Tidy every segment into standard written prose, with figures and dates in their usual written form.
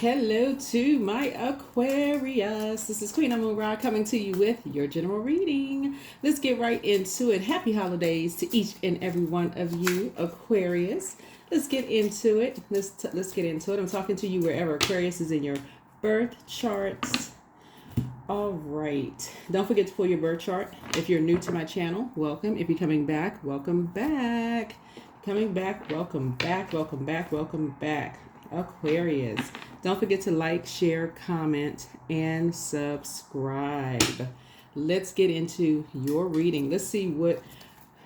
Hello to my Aquarius. This is Queen Amun Ra coming to you with your general reading. Let's get right into it. Happy holidays to each and every one of you, Aquarius. Let's get into it. Let's get into it. I'm talking to you wherever Aquarius is in your birth charts. All right. Don't forget to pull your birth chart. If you're new to my channel, welcome. If you're coming back, welcome back. Coming back, welcome back, welcome back, welcome back. Aquarius. Don't forget to like, share, comment, and subscribe. Let's get into your reading. Let's see what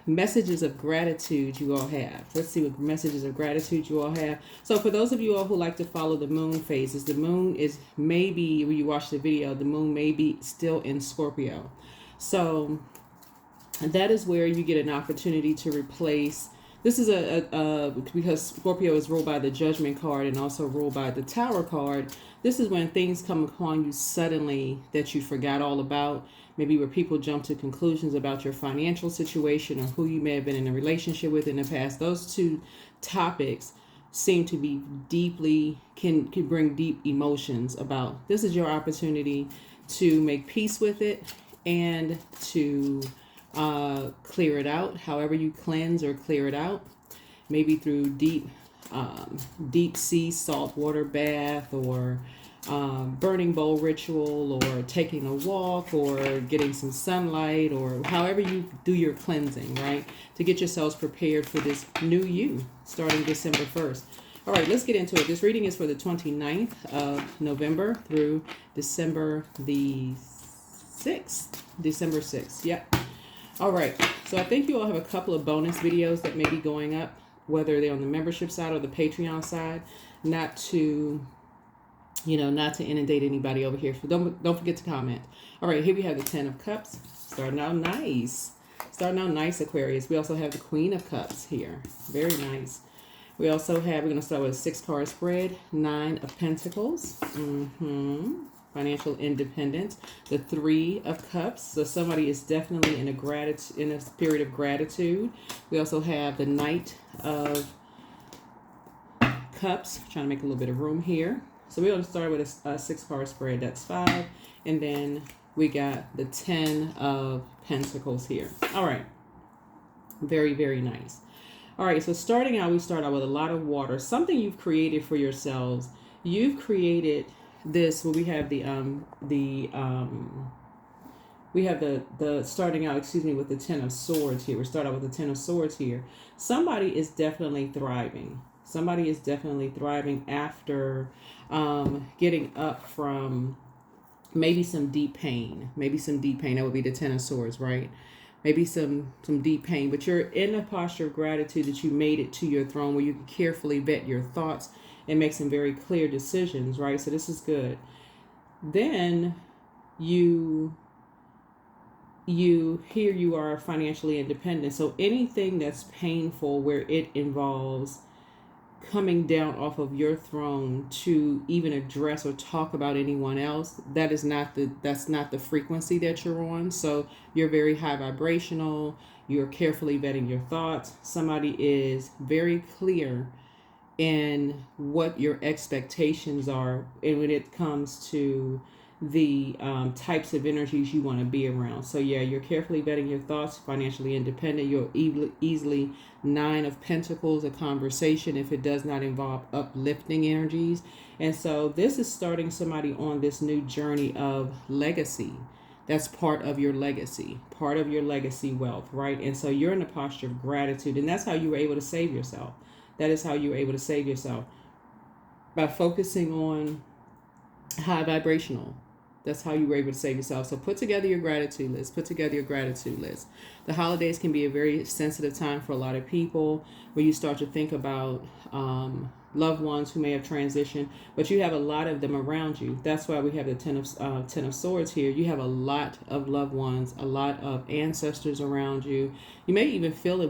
messages of gratitude you all have. Let's see what messages of gratitude you all have. So for those of you all who like to follow the moon phases, the moon is maybe, when you watch the video, the moon may be still in Scorpio. So that is where you get an opportunity to replace. This is because Scorpio is ruled by the Judgment card and also ruled by the Tower card. This is when things come upon you suddenly that you forgot all about. Maybe where people jump to conclusions about your financial situation or who you may have been in a relationship with in the past. Those two topics seem to be can bring deep emotions about. This is your opportunity to make peace with it and to clear it out. However you cleanse or clear it out, maybe through deep sea salt water bath, or burning bowl ritual, or taking a walk, or getting some sunlight, or however you do your cleansing, right? To get yourselves prepared for this new you starting December 1st. All right, let's get into it. This reading is for the 29th of November through December the 6th. December 6th. Yep. All right, so I think you all have a couple of bonus videos that may be going up, whether they're on the membership side or the Patreon side, not to inundate anybody over here. So don't forget to comment. All right, here we have the 10 of Cups, starting out nice. Aquarius. We also have the Queen of Cups here, very nice. We also have, we're going to start with a 6-card spread, 9 of Pentacles. Financial independence, the 3 of Cups. So somebody is definitely in a spirit of gratitude. We also have the Knight of Cups. Trying to make a little bit of room here. So we're going to start with a 6-card spread. That's 5, and then we got the 10 of Pentacles here. All right, very, very nice. All right, so starting out, we start out with a lot of water. Something you've created for yourselves. You've created this, where we have the starting out, with the 10 of Swords here. We start out with the 10 of Swords here. Somebody is definitely thriving. Somebody is definitely thriving after getting up from maybe some deep pain. That would be the 10 of Swords, right? Maybe some deep pain, but you're in a posture of gratitude that you made it to your throne, where you can carefully vet your thoughts and make some very clear decisions, right? So this is good. Then you are financially independent. So anything that's painful, where it involves coming down off of your throne to even address or talk about anyone else, that's not the frequency that you're on. So you're very high vibrational. You're carefully vetting your thoughts. Somebody is very clear in what your expectations are, and when it comes to the types of energies you want to be around. So yeah, you're carefully vetting your thoughts, financially independent. You're easily 9 of Pentacles, a conversation, if it does not involve uplifting energies. And so this is starting somebody on this new journey of legacy. That's part of your legacy wealth, right? And so you're in a posture of gratitude, and that's how you were able to save yourself. That is how you were able to save yourself, by focusing on high vibrational. That's how you were able to save yourself. So put together your gratitude list. The holidays can be a very sensitive time for a lot of people, where you start to think about loved ones who may have transitioned, but you have a lot of them around you. That's why we have the 10 of Swords here. You have a lot of loved ones, a lot of ancestors around you. You may even feel it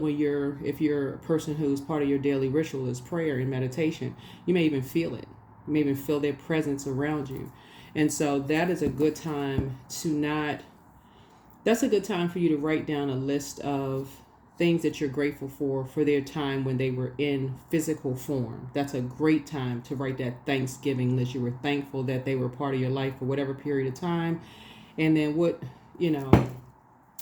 if you're a person who's part of your daily ritual is prayer and meditation. You may even feel it. You may even feel their presence around you. And so that is a good time for you to write down a list of things that you're grateful for their time when they were in physical form. That's a great time to write that Thanksgiving list. You were thankful that they were part of your life for whatever period of time. And then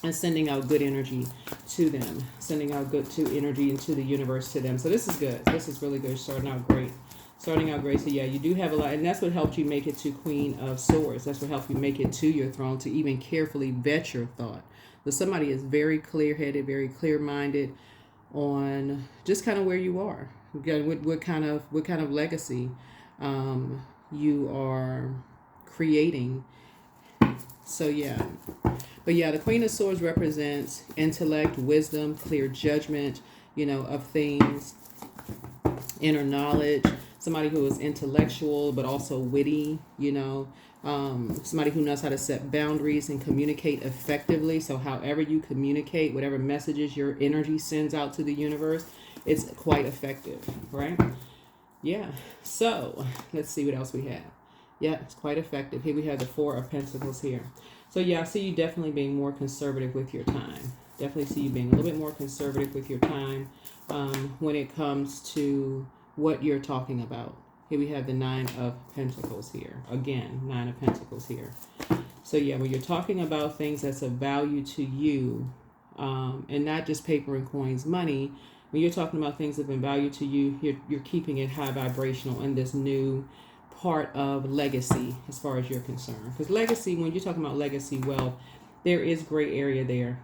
and sending out good energy to them, sending out good energy into the universe to them. So this is good. This is really good. Starting out great. So yeah, you do have a lot, and that's what helped you make it to Queen of Swords. That's what helped you make it to your throne, to even carefully vet your thought. So somebody is very clear-headed, very clear-minded on just kind of where you are, what kind of legacy you are creating. So yeah. But yeah, the Queen of Swords represents intellect, wisdom, clear judgment, of things, inner knowledge, somebody who is intellectual but also witty, somebody who knows how to set boundaries and communicate effectively. So however you communicate, whatever messages your energy sends out to the universe, it's quite effective, right? Yeah. So let's see what else we have. Yeah, it's quite effective. Here we have the Four of Pentacles here. So yeah, I see you definitely being more conservative with your time. Definitely see you being a little bit more conservative with your time when it comes to what you're talking about. Here we have the Nine of Pentacles here. Again, Nine of Pentacles here. So yeah, when you're talking about things that's of value to you, and not just paper and coins, money, when you're talking about things that have been value to you, you're keeping it high vibrational in this new part of legacy as far as you're concerned. Because legacy, when you're talking about legacy wealth, there is gray area there.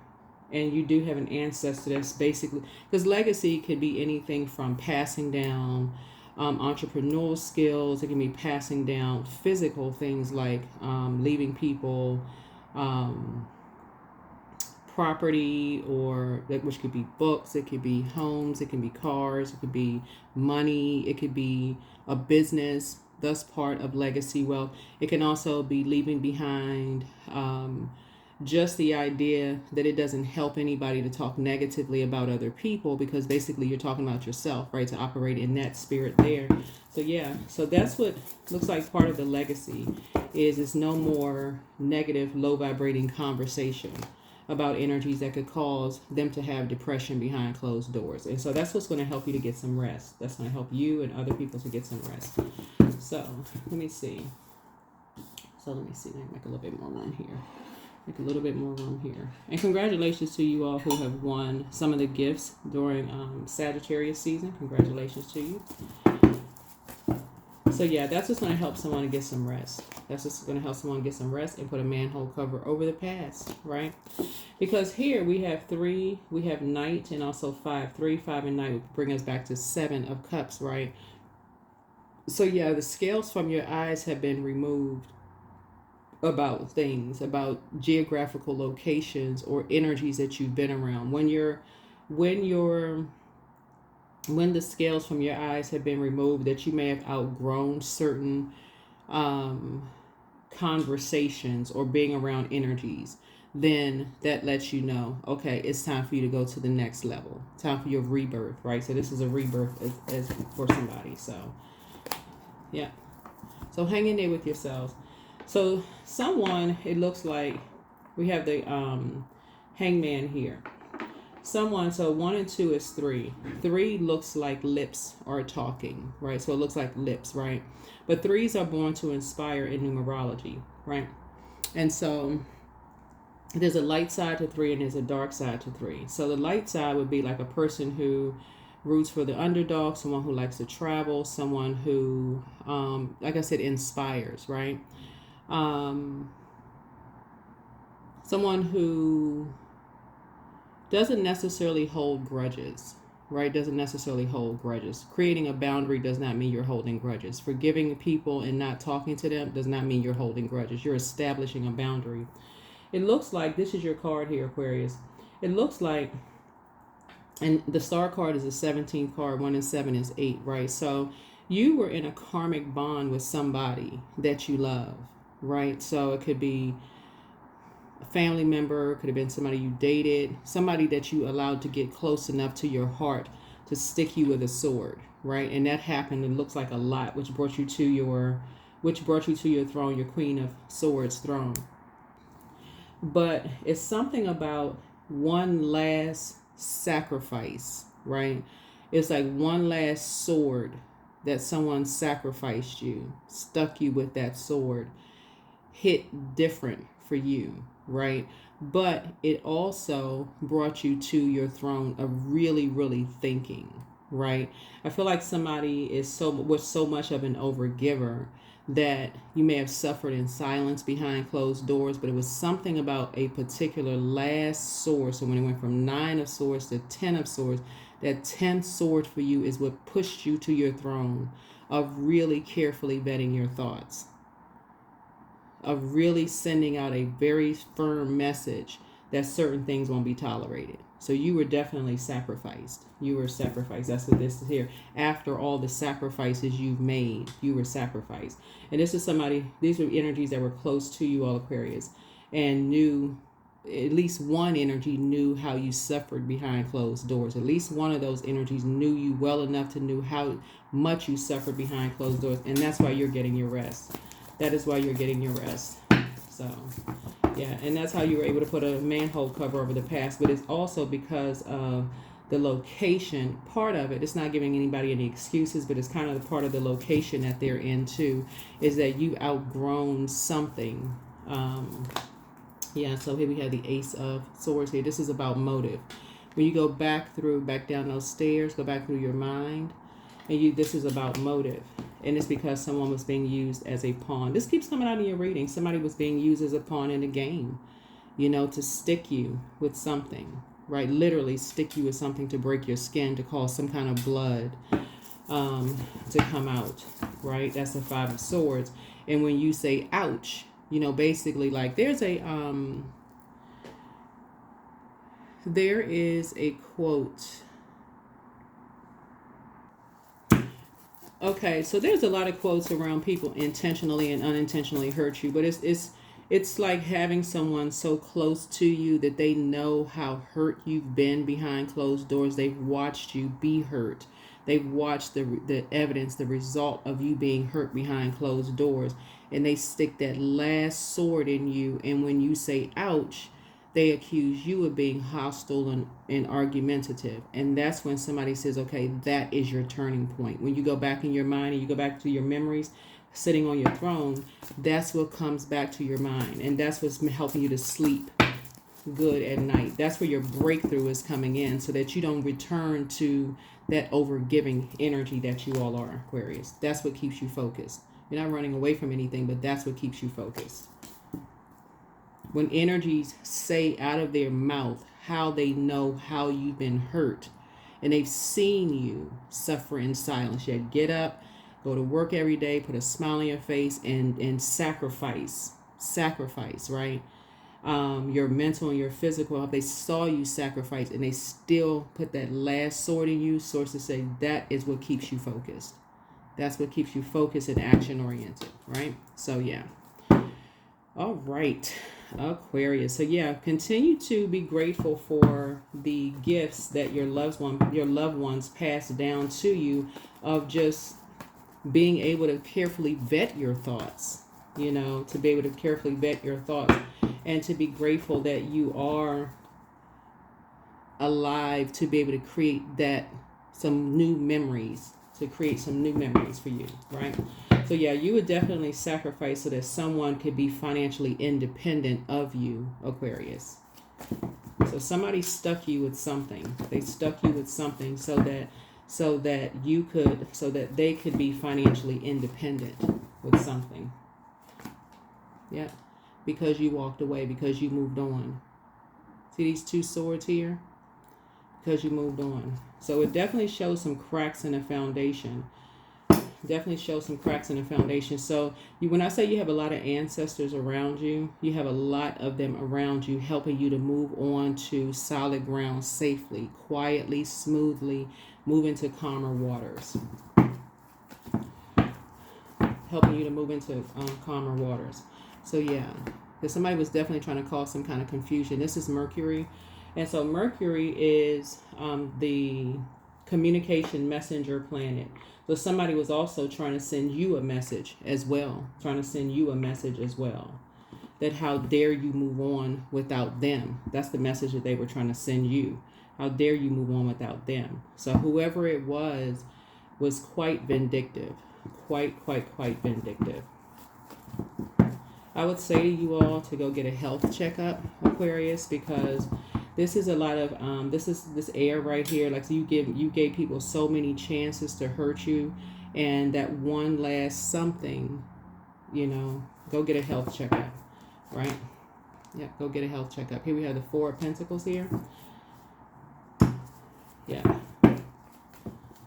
And you do have an ancestor that's basically, because legacy could be anything from passing down entrepreneurial skills. It can be passing down physical things like leaving people property, or which could be books, it could be homes, it can be cars, it could be money, it could be a business. Thus part of legacy wealth. It can also be leaving behind just the idea that it doesn't help anybody to talk negatively about other people, because basically you're talking about yourself, right? To operate in that spirit there. So yeah, so that's what looks like part of the legacy is no more negative, low vibrating conversation about energies that could cause them to have depression behind closed doors. And so that's what's going to help you to get some rest. That's going to help you and other people to get some rest. So let me see. Let me make a little bit more room here. Make a little bit more room here. And congratulations to you all who have won some of the gifts during Sagittarius season. Congratulations to you. So yeah, that's what's going to help someone to get some rest. That's what's going to help someone get some rest and put a manhole cover over the past, right? Because here we have 3, we have Knight, and also 5. 3, 5, and Knight would bring us back to 7 of Cups, right? So yeah, the scales from your eyes have been removed about things, about geographical locations or energies that you've been around. When the scales from your eyes have been removed, that you may have outgrown certain conversations or being around energies, then that lets you know, okay, it's time for you to go to the next level. Time for your rebirth, right? So this is a rebirth as for somebody. So yeah. So hang in there with yourselves. So someone, it looks like we have the hangman here. Someone, so 1 and 2 is 3. 3 looks like lips are talking, right? So it looks like lips, right? But 3s are born to inspire in numerology, right? And so there's a light side to 3 and there's a dark side to 3. So the light side would be like a person who roots for the underdog, someone who likes to travel, someone who, like I said, inspires, right? Someone who doesn't necessarily hold grudges, right? Doesn't necessarily hold grudges. Creating a boundary does not mean you're holding grudges. Forgiving people and not talking to them does not mean you're holding grudges. You're establishing a boundary. It looks like, this is your card here, Aquarius. It looks like, and the star card is a 17th card. 1 and 7 is 8, right? So you were in a karmic bond with somebody that you love, right? So it could be a family member, could have been somebody you dated, somebody that you allowed to get close enough to your heart to stick you with a sword, right? And that happened, it looks like a lot, which brought you to your throne, your Queen of Swords throne. But it's something about one last sacrifice, right? It's like one last sword that someone sacrificed you, stuck you with that sword, hit different for you, right? But it also brought you to your throne of really, really thinking, right? I feel like somebody was so much of an overgiver that you may have suffered in silence behind closed doors, but it was something about a particular last sword. So when it went from 9 of swords to 10 of swords, that 10th sword for you is what pushed you to your throne of really carefully vetting your thoughts, of really sending out a very firm message that certain things won't be tolerated. So you were definitely sacrificed. You were sacrificed. That's what this is here. After all the sacrifices you've made, you were sacrificed. And this is somebody, these were energies that were close to you, all Aquarius, and knew, at least one energy knew how you suffered behind closed doors. At least one of those energies knew you well enough to know how much you suffered behind closed doors. And that's why you're getting your rest. That is why you're getting your rest. So, yeah, and that's how you were able to put a manhole cover over the past. But it's also because of the location part of it. It's not giving anybody any excuses, but it's kind of the part of the location that they're in too, is that you've outgrown something. Yeah, so here we have the Ace of Swords here. This is about motive. When you go back down those stairs, go back through your mind, and this is about motive. And it's because someone was being used as a pawn. This keeps coming out in your reading. Somebody was being used as a pawn in a game, to stick you with something, right? Literally stick you with something to break your skin, to cause some kind of blood to come out, right? That's the 5 of Swords. And when you say ouch, basically like there is a quote. Okay, so there's a lot of quotes around people intentionally and unintentionally hurt you, but it's like having someone so close to you that they know how hurt you've been behind closed doors. They've watched you be hurt. They've watched the evidence, the result of you being hurt behind closed doors, and they stick that last sword in you. And when you say ouch, they accuse you of being hostile and argumentative. And that's when somebody says, okay, that is your turning point. When you go back in your mind and you go back to your memories, sitting on your throne, that's what comes back to your mind. And that's what's helping you to sleep good at night. That's where your breakthrough is coming in, so that you don't return to that overgiving energy that you all are, Aquarius. That's what keeps you focused. You're not running away from anything, but that's what keeps you focused. When energies say out of their mouth how they know how you've been hurt, and they've seen you suffer in silence, yet get up, go to work every day, put a smile on your face, and sacrifice, right? Your mental and your physical health. They saw you sacrifice, and they still put that last sword in you. Sources say that is what keeps you focused. That's what keeps you focused and action oriented, right? So yeah. All right, Aquarius. So yeah, continue to be grateful for the gifts that your loved ones passed down to you, of just being able to carefully vet your thoughts, to be able to carefully vet your thoughts, and to be grateful that you are alive to be able to create some new memories for you, right? So yeah, you would definitely sacrifice so that someone could be financially independent of you, Aquarius. So somebody stuck you with something. They stuck you with something so that they could be financially independent with something. Yeah. Because you walked away, because you moved on. See these 2 swords here? Because you moved on. So it definitely shows some cracks in the foundation. So when I say you have a lot of ancestors around you, you have a lot of them around you helping you to move on to solid ground safely, quietly, smoothly, move into calmer waters. Helping you to move into calmer waters. So yeah, because somebody was definitely trying to cause some kind of confusion. This is Mercury. And so Mercury is the communication messenger planet. So somebody was also trying to send you a message as well. That how dare you move on without them. That's the message that they were trying to send you. How dare you move on without them? So whoever it was quite vindictive. Quite vindictive. I would say to you all to go get a health checkup, Aquarius, because this is a lot of this air right here. Like you gave people so many chances to hurt you, and that one last something, go get a health checkup, right? Yeah, go get a health checkup. Here we have the Four of Pentacles here. Yeah.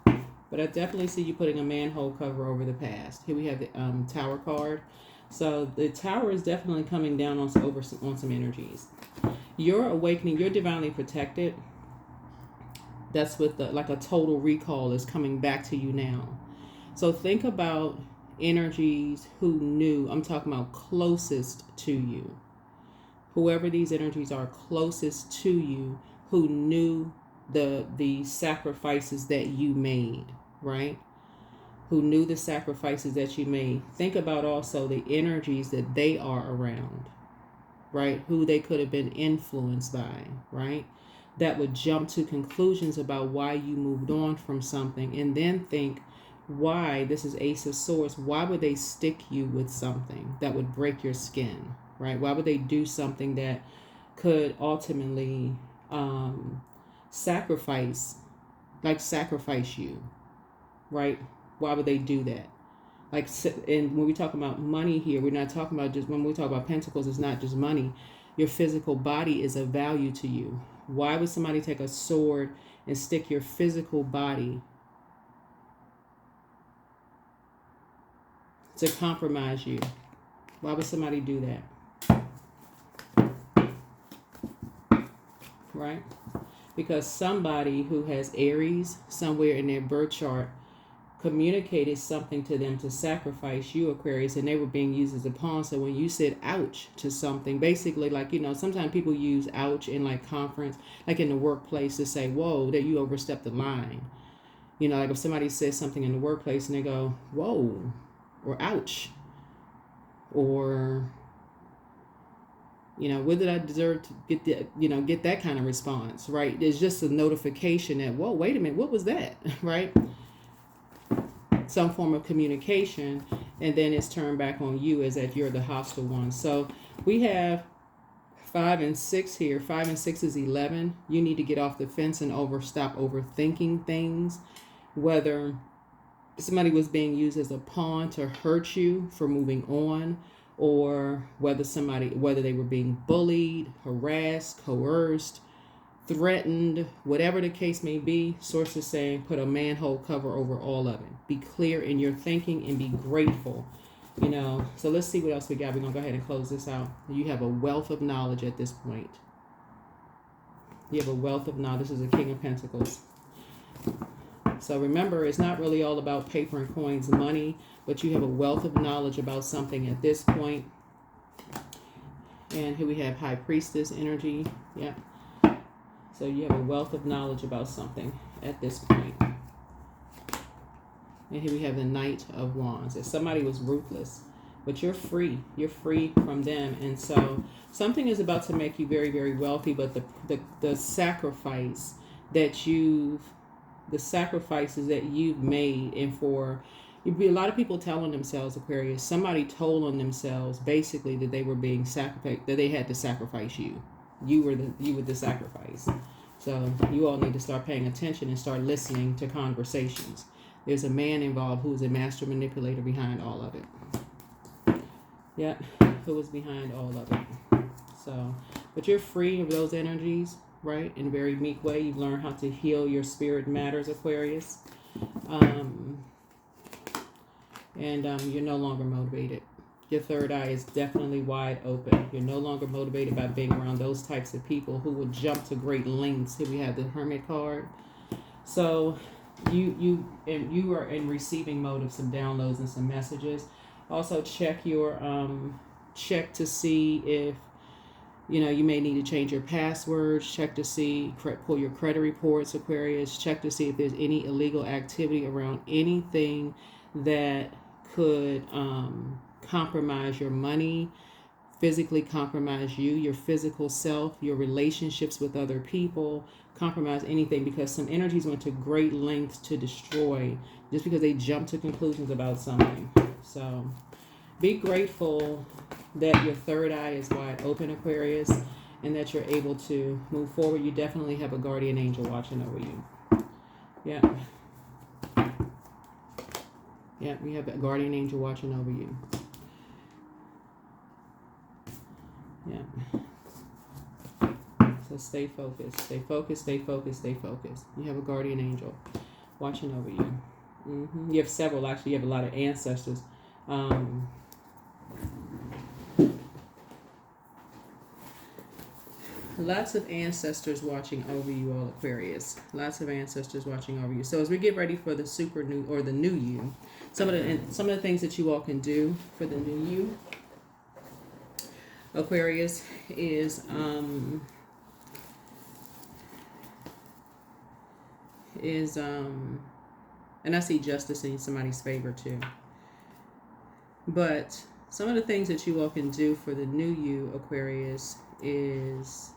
But I definitely see you putting a manhole cover over the past. Here we have the Tower card. So the Tower is definitely coming down on some energies. You're awakening. You're divinely protected. That's with like a total recall is coming back to you now. So think about energies who knew. I'm talking about closest to you. Whoever these energies are closest to you, who knew the sacrifices that you made, right? Who knew the sacrifices that you made. Think about also the energies that they are around, right? Who they could have been influenced by, right? That would jump to conclusions about why you moved on from something, and then think, why, this is Ace of Swords, why would they stick you with something that would break your skin, right? Why would they do something that could ultimately sacrifice you, right? Why would they do that? Like, and when we talk about money here, we're not talking about just, when we talk about pentacles, it's not just money. Your physical body is of value to you. Why would somebody take a sword and stick your physical body to compromise you? Why would somebody do that? Right? Because somebody who has Aries somewhere in their birth chart communicated something to them to sacrifice you, Aquarius, and they were being used as a pawn. So when you said ouch to something, basically, like, sometimes people use ouch in like conference, like in the workplace, to say, whoa, that you overstepped the line. Like if somebody says something in the workplace and they go, whoa, or ouch, or what did I deserve to get get that kind of response, right? There's just a notification that, whoa, wait a minute, what was that? Right? Some form of communication, and then it's turned back on you as if you're the hostile one. So we have 5 and 6 here. 5 and 6 is 11. You need to get off the fence and stop overthinking things. Whether somebody was being used as a pawn to hurt you for moving on, or whether they were being bullied, harassed, coerced, threatened, whatever the case may be, sources saying put a manhole cover over all of it. Be clear in your thinking and be grateful. So let's see what else we got. We're going to go ahead and close this out. You have a wealth of knowledge at this point. You have a wealth of knowledge. This is a King of Pentacles. So remember, it's not really all about paper and coins, money, but you have a wealth of knowledge about something at this point. And here we have High Priestess energy. Yeah. So you have a wealth of knowledge about something at this point. And here we have the Knight of Wands. If somebody was ruthless, but you're free. You're free from them. And so something is about to make you very, very wealthy, but the sacrifices that you've made, and you'd be a lot of people telling themselves, Aquarius, somebody told on themselves basically that they were being sacrificed, that they had to sacrifice you. You were the sacrifice. So you all need to start paying attention and start listening to conversations. There's a man involved who's a master manipulator behind all of it. Yeah, who is behind all of it. So, but you're free of those energies, right? In a very meek way. You've learned how to heal your spirit matters, Aquarius. You're no longer motivated. Your third eye is definitely wide open. You're no longer motivated by being around those types of people who will jump to great lengths. Here we have the Hermit card. So you are in receiving mode of some downloads and some messages. Also check to see if you may need to change your passwords. Check to see, pull your credit reports, Aquarius. Check to see if there's any illegal activity around anything that could compromise your money, physically compromise you, your physical self, your relationships with other people, compromise anything, because some energies went to great lengths to destroy just because they jumped to conclusions about something. So be grateful that your third eye is wide open, Aquarius, and that you're able to move forward. You definitely have a guardian angel watching over you. Yeah. Yeah, we have a guardian angel watching over you. Yeah. So stay focused. Stay focused, stay focused, stay focused. You have a guardian angel watching over you. You have several, actually. You have a lot of ancestors. Lots of ancestors watching over you all, Aquarius. Lots of ancestors watching over you. So as we get ready for the super new, or the new you, some of the things that you all can do for the new you, Aquarius, is and I see justice in somebody's favor too. But some of the things that you all can do for the new you, Aquarius, is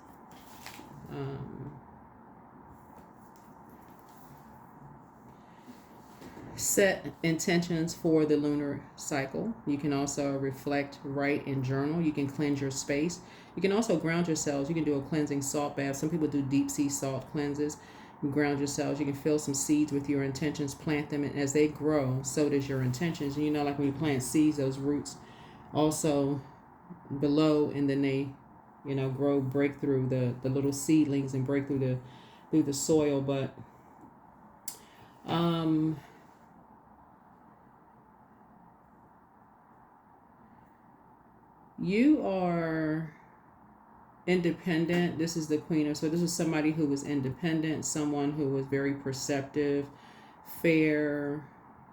set intentions for the lunar cycle. You can also reflect, write, and journal. You can cleanse your space. You can also ground yourselves. You can do a cleansing salt bath. Some people do deep sea salt cleanses. You ground yourselves. You can fill some seeds with your intentions, plant them, and as they grow, so does your intentions. And you know, like when you plant seeds, those roots also below, and then they, you know, grow, break through the little seedlings and break through the soil. But you are independent. This is the Queen of, so this is somebody who was independent, someone who was very perceptive, fair,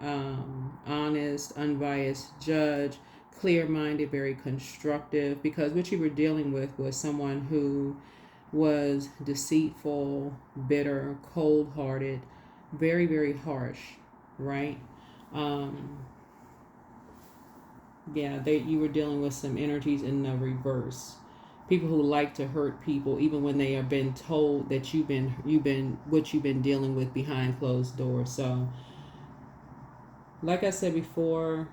honest, unbiased judge, clear-minded, very constructive, because what you were dealing with was someone who was deceitful, bitter, cold-hearted, very, very harsh, right? You were dealing with some energies in the reverse. People who like to hurt people, even when they have been told that you've been dealing with behind closed doors. So, like I said before,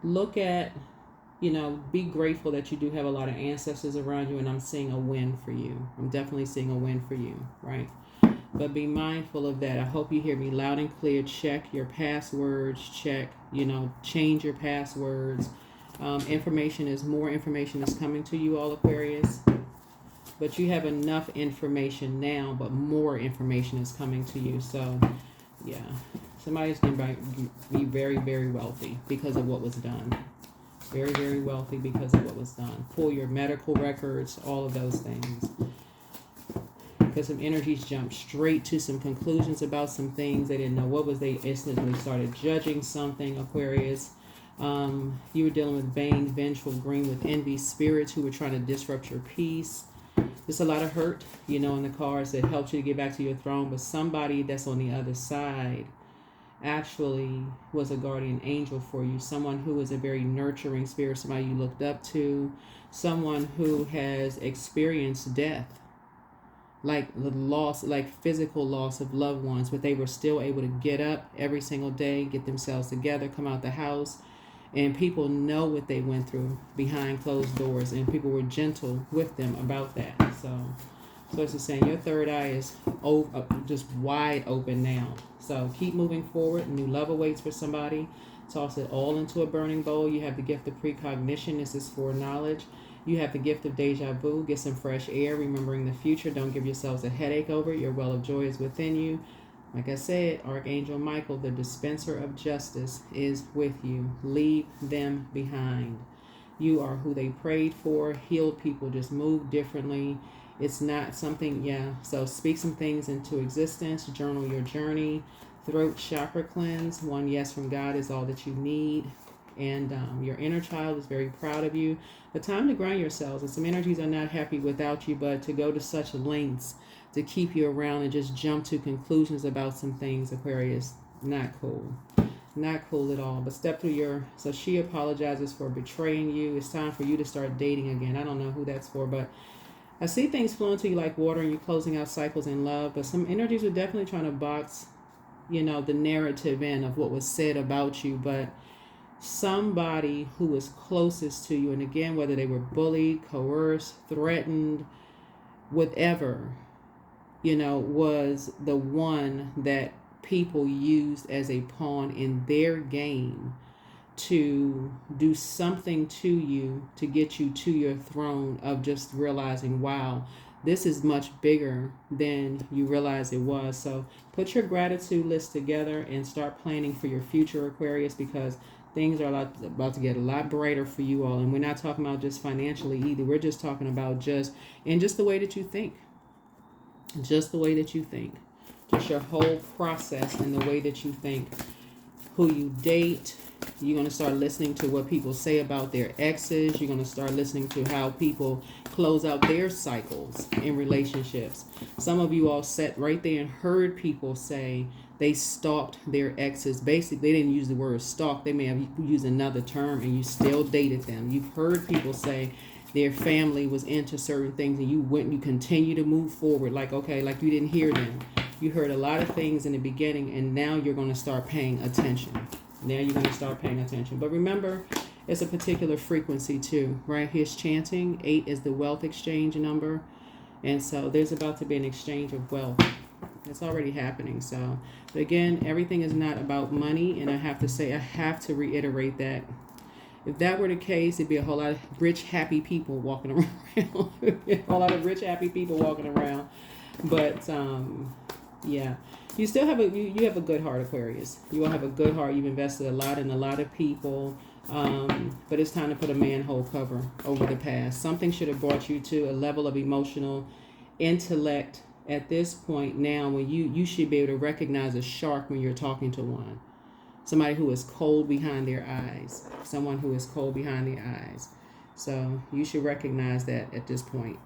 look at, be grateful that you do have a lot of ancestors around you, and I'm seeing a win for you. I'm definitely seeing a win for you, right? But be mindful of that. I hope you hear me loud and clear. Check your passwords. Change your passwords. More information is coming to you all, Aquarius. But you have enough information now, but more information is coming to you. So, yeah. Somebody's going to be very, very wealthy because of what was done. Very, very wealthy because of what was done. Pull your medical records, all of those things. Because some energies jumped straight to some conclusions about some things. They didn't know what was. They instantly started judging something, Aquarius. You were dealing with vain, vengeful, green with envy spirits who were trying to disrupt your peace. There's a lot of hurt, in the cards that helped you to get back to your throne. But somebody that's on the other side actually was a guardian angel for you. Someone who was a very nurturing spirit, somebody you looked up to, someone who has experienced death, like the loss, like physical loss of loved ones, but they were still able to get up every single day, get themselves together, come out the house, and people know what they went through behind closed doors, and people were gentle with them about that. So it's just saying your third eye is just wide open now. So keep moving forward. A new love awaits for somebody. Toss it all into a burning bowl. You have the gift of precognition. This is for knowledge. You have the gift of deja vu. Get some fresh air, remembering the future. Don't give yourselves a headache over it. Your well of joy is within you. Like I said, Archangel Michael, the dispenser of justice, is with you. Leave them behind. You are who they prayed for. Healed people just move differently. It's not something, so speak some things into existence. Journal your journey. Throat chakra cleanse. One yes from God is all that you need. And your inner child is very proud of you. The time to ground yourselves. And some energies are not happy without you, but to go to such lengths to keep you around and just jump to conclusions about some things, Aquarius, not cool. Not cool at all. But step through your... So she apologizes for betraying you. It's time for you to start dating again. I don't know who that's for, but I see things flowing to you like water and you closing out cycles in love. But some energies are definitely trying to box, the narrative in of what was said about you. But somebody who is closest to you, and again, whether they were bullied, coerced, threatened, whatever, was the one that people used as a pawn in their game to do something to you to get you to your throne of just realizing, wow, this is much bigger than you realize it was. So put your gratitude list together and start planning for your future, Aquarius, because things are about to get a lot brighter for you all. And we're not talking about just financially either. We're just talking about just the way that you think. Just the way that you think. Just your whole process and the way that you think. Who you date. You're going to start listening to what people say about their exes. You're going to start listening to how people close out their cycles in relationships. Some of you all sat right there and heard people say they stalked their exes. Basically, they didn't use the word stalk. They may have used another term and you still dated them. You've heard people say their family was into certain things and you continue to move forward like you didn't hear them. You heard a lot of things in the beginning and now you're going to start paying attention. But remember, it's a particular frequency too, right? Here's chanting. 8 is the wealth exchange number. And so there's about to be an exchange of wealth. It's already happening. So, but again, everything is not about money. And I have to reiterate that. If that were the case, it'd be a whole lot of rich, happy people walking around. A whole lot of rich, happy people walking around. But, yeah. You still have you have a good heart, Aquarius. You will have a good heart. You've invested a lot in a lot of people. But it's time to put a manhole cover over the past. Something should have brought you to a level of emotional intellect at this point now when you should be able to recognize a shark when you're talking to one. Somebody who is cold behind their eyes. Someone who is cold behind their eyes. So you should recognize that at this point.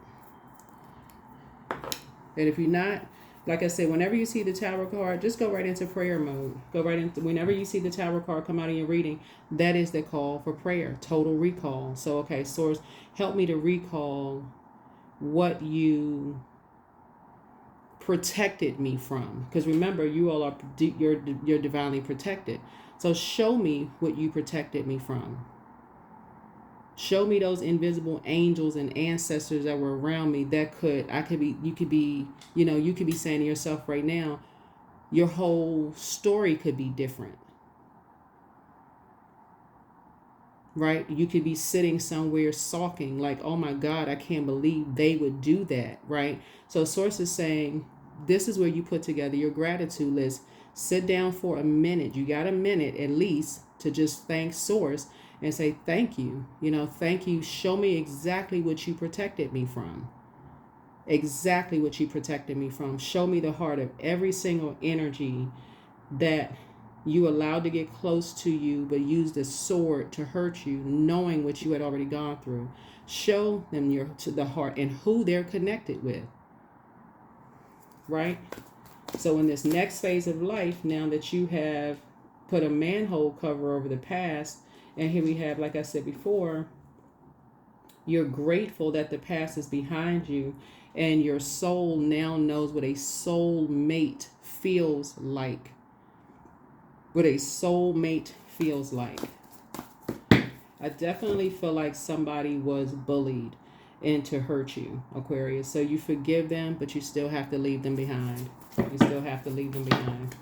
And if you're not... Like I said, whenever you see the Tower card, just go right into prayer mode. Whenever you see the Tower card come out in your reading, that is the call for prayer, total recall. So, okay, Source, help me to recall what you protected me from. Because remember, you all are you're divinely protected. So show me what you protected me from. Show me those invisible angels and ancestors that were around me that you could be saying to yourself right now, your whole story could be different. Right? You could be sitting somewhere sulking like, oh my God, I can't believe they would do that. Right? So Source is saying, this is where you put together your gratitude list. Sit down for a minute. You got a minute at least to just thank Source and say, thank you. Thank you. Show me exactly what you protected me from. Exactly what you protected me from. Show me the heart of every single energy that you allowed to get close to you, but used a sword to hurt you, knowing what you had already gone through. Show them the heart and who they're connected with. Right? So in this next phase of life, now that you have put a manhole cover over the past, and here we have, like I said before, you're grateful that the past is behind you and your soul now knows what a soul mate feels like. What a soul mate feels like. I definitely feel like somebody was bullied and to hurt you, Aquarius. So you forgive them, but you still have to leave them behind. You still have to leave them behind.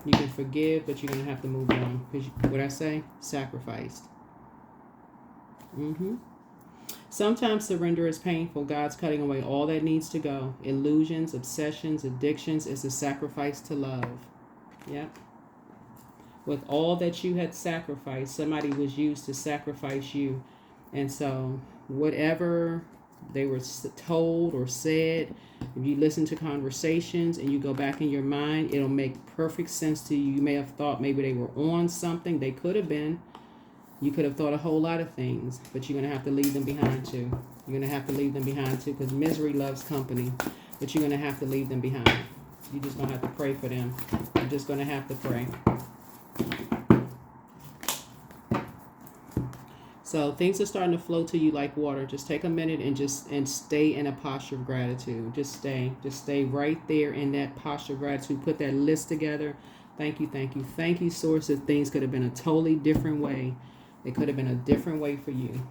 You can forgive, but you're going to have to move on. Because what I say? Sacrificed. Sometimes surrender is painful. God's cutting away all that needs to go. Illusions, obsessions, addictions. It's a sacrifice to love. Yep. With all that you had sacrificed, somebody was used to sacrifice you. And so whatever they were told or said, if you listen to conversations and you go back in your mind, it'll make perfect sense to you. You may have thought maybe they were on something. They could have been. You could have thought a whole lot of things, but you're going to have to leave them behind too. You're going to have to leave them behind too, because misery loves company, but you're going to have to leave them behind. You're just going to have to pray for them. You're just going to have to pray. So things are starting to flow to you like water. Just take a minute and stay in a posture of gratitude. Just stay right there in that posture of gratitude. Put that list together. Thank you, thank you, thank you, source. That things could have been a totally different way. It could have been a different way for you.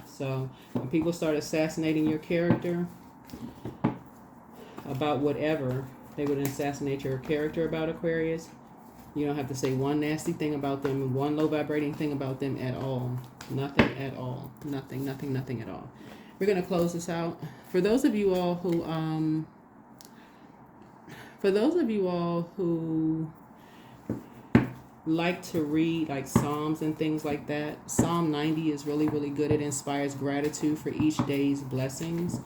So when people start assassinating your character about whatever they would assassinate your character about, Aquarius, you don't have to say one nasty thing about them, one low vibrating thing about them at all. Nothing at all. Nothing, nothing, nothing at all. We're going to close this out. For those of you all who like to read like Psalms and things like that, Psalm 90 is really, really good. It inspires gratitude for each day's blessings.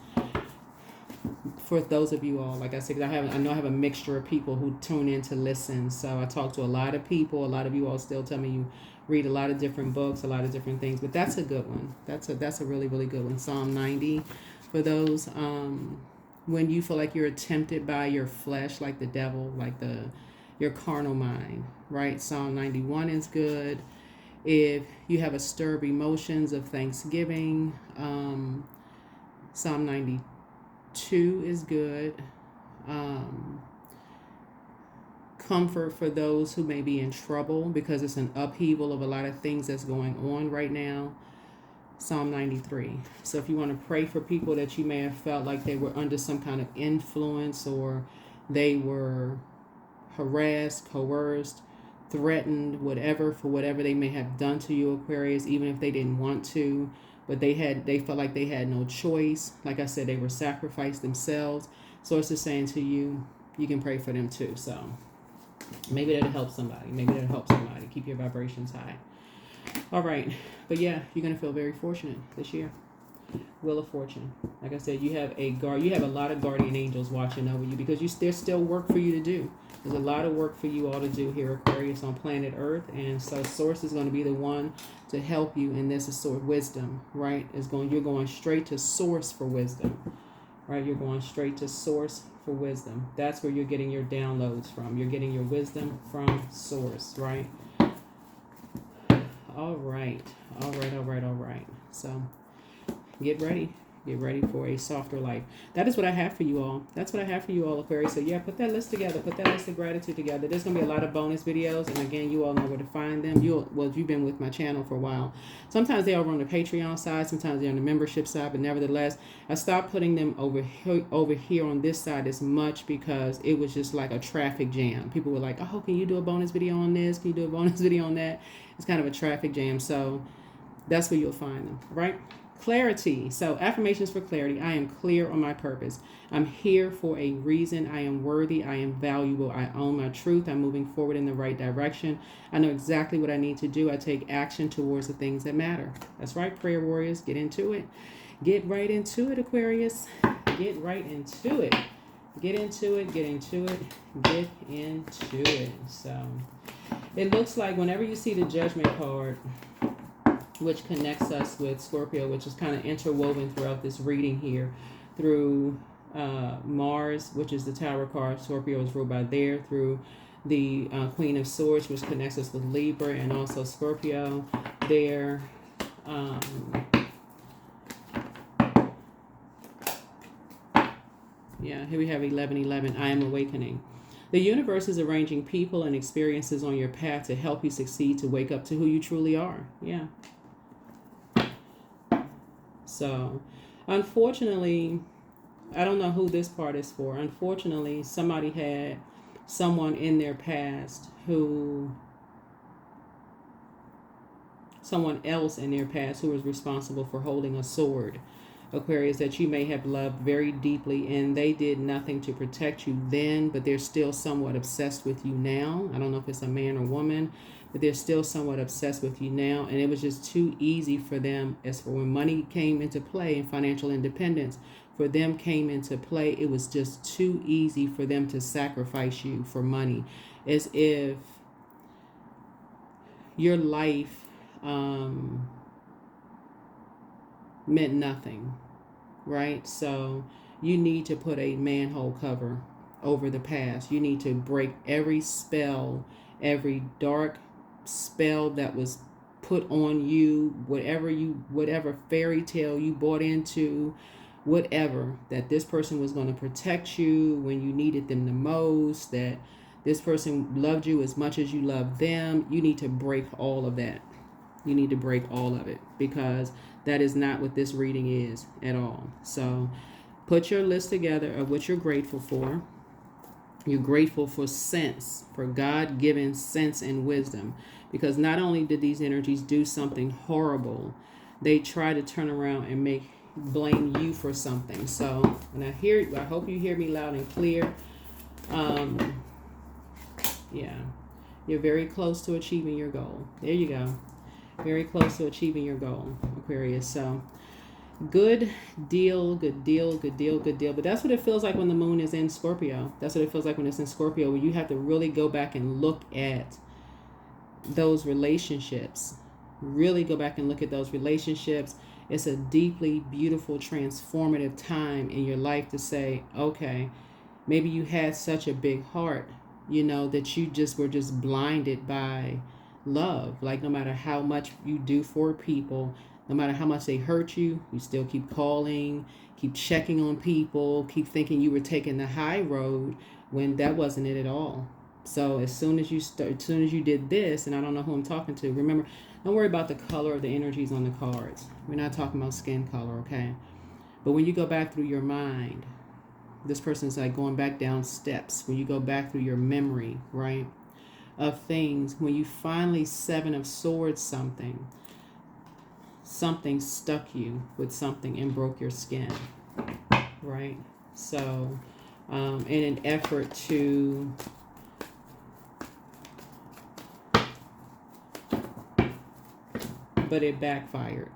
For those of you all, like I said, I know I have a mixture of people who tune in to listen. So I talk to a lot of people. A lot of you all still tell me you read a lot of different books, a lot of different things. But that's a good one. That's a really, really good one. Psalm 90. For those, when you feel like you're tempted by your flesh, like the devil, like your carnal mind, right? Psalm 91 is good. If you have a stir of emotions of thanksgiving, Psalm 92 is good. Comfort for those who may be in trouble because it's an upheaval of a lot of things that's going on right now. Psalm 93. So if you want to pray for people that you may have felt like they were under some kind of influence, or they were harassed, coerced, threatened, whatever, for whatever they may have done to you, Aquarius, even if they didn't want to, but they felt like they had no choice. Like I said, they were sacrificed themselves. Source is saying to you, you can pray for them too. So maybe that'll help somebody. Keep your vibrations high. All right. But yeah, you're going to feel very fortunate this year. Wheel of Fortune. Like I said, you have a lot of guardian angels watching over you, because there's still work for you to do. There's a lot of work for you all to do here, Aquarius, on planet Earth. And so Source is going to be the one to help you in this. Is sort of wisdom, right? You're going straight to Source for wisdom, right? You're going straight to Source for wisdom. That's where you're getting your downloads from. You're getting your wisdom from Source, right? All right. So get ready for a softer life. That is what I have for you all. That's what I have for you all, Aquarius. So yeah, put that list together. Put that list of gratitude together. There's going to be a lot of bonus videos. And again, you all know where to find them. If you've been with my channel for a while, sometimes they are on the Patreon side. Sometimes they're on the membership side. But nevertheless, I stopped putting them over here on this side as much, because it was just like a traffic jam. People were like, oh, can you do a bonus video on this? Can you do a bonus video on that? It's kind of a traffic jam. So that's where you'll find them, right? Clarity. So affirmations for clarity. I am clear on my purpose. I'm here for a reason. I am worthy. I am valuable. I own my truth. I'm moving forward in the right direction. I know exactly what I need to do. I take action towards the things that matter. That's right, prayer warriors. Get into it. Get right into it, Aquarius. Get right into it. Get into it. So it looks like whenever you see the Judgment card, which connects us with Scorpio, which is kind of interwoven throughout this reading here, through Mars, which is the Tower card. Scorpio is ruled by there, through the Queen of Swords, which connects us with Libra, and also Scorpio there. Here we have 11:11. I am awakening. The universe is arranging people and experiences on your path to help you succeed, to wake up to who you truly are. Yeah. So, unfortunately, I don't know who this part is for. Unfortunately, somebody had someone in their past someone else in their past who was responsible for holding a sword, Aquarius, that you may have loved very deeply, and they did nothing to protect you then, but they're still somewhat obsessed with you now. I don't know if it's a man or woman, but they're still somewhat obsessed with you now. And it was just too easy for them, as for when money came into play and financial independence for them came into play, it was just too easy for them to sacrifice you for money, as if your life meant nothing, right? So you need to put a manhole cover over the past. You need to break every spell every dark spell that was put on you, whatever fairy tale you bought into, whatever, that this person was going to protect you when you needed them the most, that this person loved you as much as you loved them. You need to break all of that. You need to break all of it, because that is not what this reading is at all. So put your list together of what you're grateful for. You're grateful for sense, for God-given sense and wisdom, because not only did these energies do something horrible, they try to turn around and blame you for something. So, and I hope you hear me loud and clear. Yeah, you're very close to achieving your goal. There you go. Very close to achieving your goal, Aquarius. So, good deal, good deal, good deal, good deal. But that's what it feels like when the moon is in Scorpio. That's what it feels like when it's in Scorpio, when you have to really go back and look at those relationships. Really go back and look at those relationships. It's a deeply beautiful, transformative time in your life to say, okay, maybe you had such a big heart, that you were just blinded by love. Like, no matter how much you do for people, no matter how much they hurt you, you still keep calling, keep checking on people, keep thinking you were taking the high road when that wasn't it at all. So as soon as you did this, and I don't know who I'm talking to, remember, don't worry about the color of the energies on the cards. We're not talking about skin color, okay? But when you go back through your mind, this person's like going back down steps. When you go back through your memory, right, of things, when you finally Seven of Swords something stuck you with something and broke your skin, right? So in an effort to but it backfired.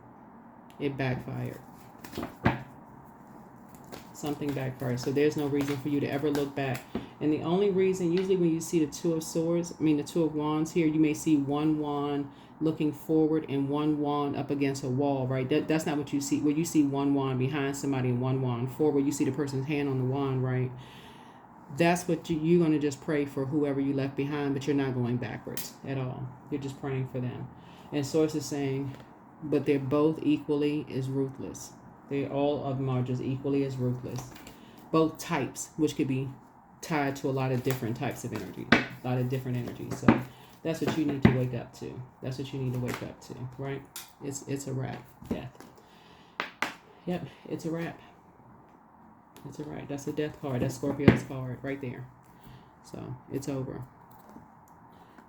Something backfired. So there's no reason for you to ever look back. And the only reason, usually when you see the Two of Wands here, you may see one wand looking forward and one wand up against a wall, right? That's not what you see. Where you see one wand behind somebody and one wand forward, you see the person's hand on the wand, right? That's what you're going to just pray for whoever you left behind, but you're not going backwards at all. You're just praying for them. And Source is saying, but they're both equally as ruthless. All of them are just equally as ruthless. Both types, which could be tied to a lot of different types of energy, a lot of different energies. So that's what you need to wake up to. That's what you need to wake up to, right? It's a wrap. Death. Yep, it's a wrap. It's a wrap. That's a death card. That's Scorpio's card right there. So it's over.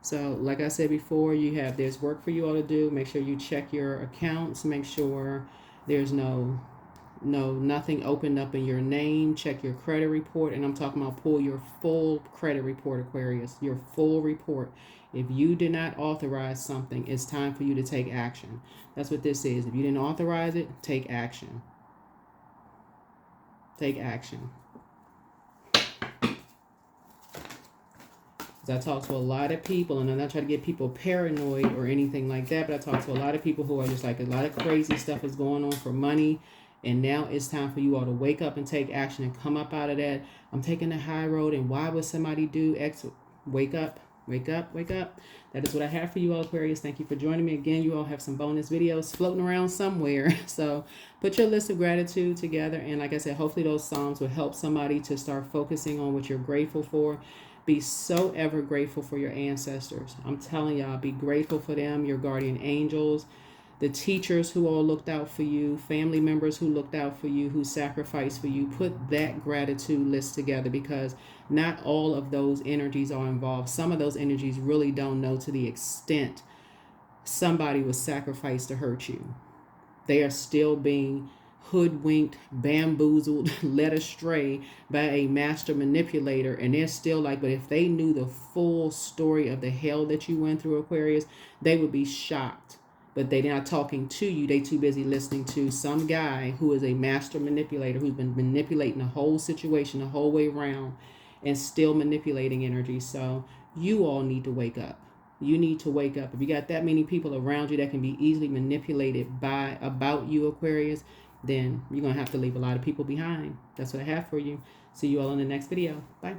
So like I said before, there's work for you all to do. Make sure you check your accounts. Make sure there's nothing opened up in your name. Check your credit report. And I'm talking about pull your full credit report, Aquarius. Your full report. If you did not authorize something, it's time for you to take action. That's what this is. If you didn't authorize it, take action. Take action. I talk to a lot of people, and I'm not trying to get people paranoid or anything like that, but I talk to a lot of people who are just like, a lot of crazy stuff is going on for money, and now it's time for you all to wake up and take action and come up out of that. I'm taking the high road, and why would somebody do X? Wake up, wake up, wake up. That is what I have for you all, Aquarius. Thank you for joining me again. You all have some bonus videos floating around somewhere. So put your list of gratitude together, and like I said, hopefully those songs will help somebody to start focusing on what you're grateful for. Be so ever grateful for your ancestors. I'm telling y'all, be grateful for them, your guardian angels, the teachers who all looked out for you, family members who looked out for you, who sacrificed for you. Put that gratitude list together, because not all of those energies are involved. Some of those energies really don't know to the extent somebody was sacrificed to hurt you. They are still being hoodwinked, bamboozled, led astray by a master manipulator, and they're still like, but if they knew the full story of the hell that you went through, Aquarius, they would be shocked. But they're not talking to you. They too busy listening to some guy who is a master manipulator, who's been manipulating the whole situation the whole way around and still manipulating energy. So you all need to wake up. You need to wake up. If you got that many people around you that can be easily manipulated about you, Aquarius, then you're going to have to leave a lot of people behind. That's what I have for you. See you all in the next video. Bye.